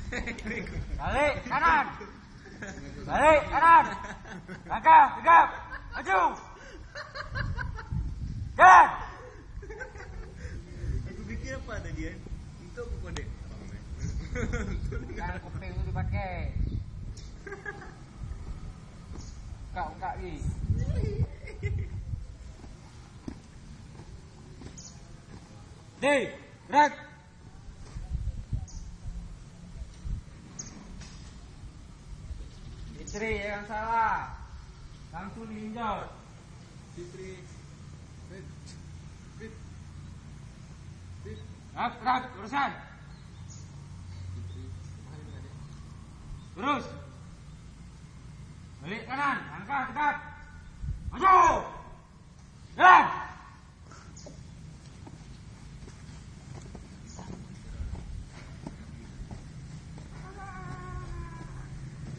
Balik kanan. Balik kanan. Langkah tegap. Maju. Jalan. Aku pikir apa tadi kan? Untuk aku kode. Kan kuping tu dipakai. Buka ni. Dei, gerak. Fitri yang salah. Langsung diinjau. Fitri. Gerak, urusan. Terus. Balik kanan, langkah tegap. Maju. Jalan.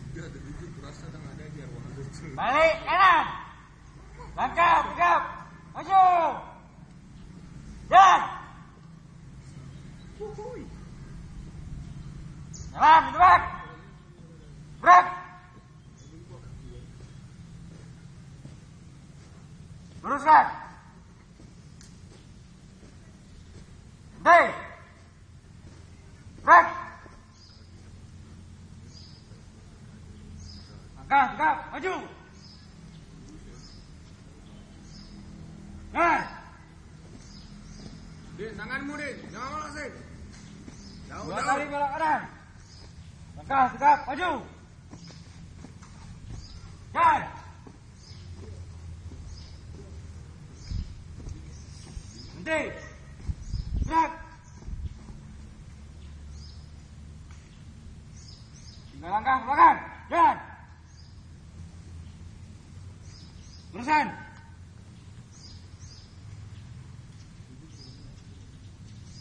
Dia ada lucu, kurasa dah ada dia ruangan lucu. Balik kanan. Langkah tegap. Maju. Jalan. Jalan di depan. Gerak. Luruskan. Hei. Gerak. Langkah tegap. Maju. Jalan. Din, tanganmu Din, jangan malas Din. Jauh, Dua kali belok kanan. Langkah tegap. Maju. Jalan. Berhenti. Gerak. Tinggal langkah ke belakang. Jalan. Terusan.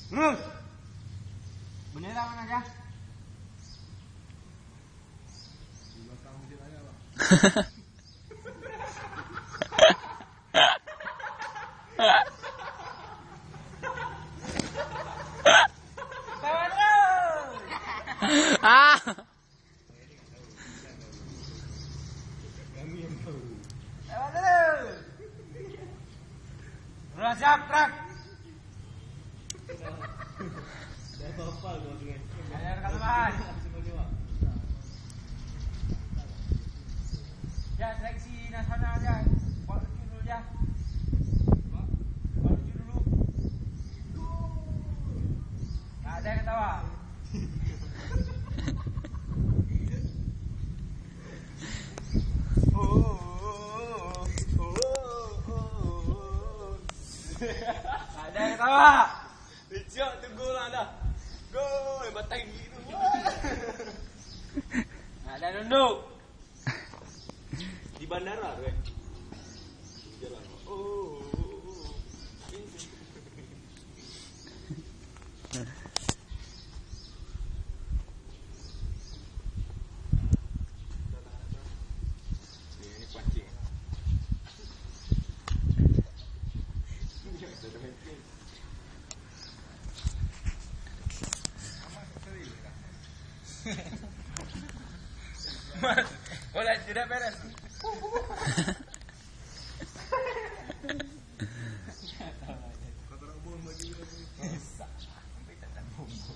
Terus. Bendera mana aja? Di belakang masjid aja, Pak. Ah. Kami yang tahu. Lewat dulu. Udah siap, gerak. Dah hafal kau dengan. Ada dekat teman. Ya, seleksi nasana aja. Buat lucu dulu ya. Buat lucu dulu. Tak ada yang ketawa. Tak ada yang ketawa. Ejak tunggulah dah. Go, batang gitu. Tak ada nunduk. Di bandara tu kan. Jalan. Oh. Ini pancing. Boleh tidak beres. Kata nak buang baju lagi. Sampai tak bumbu.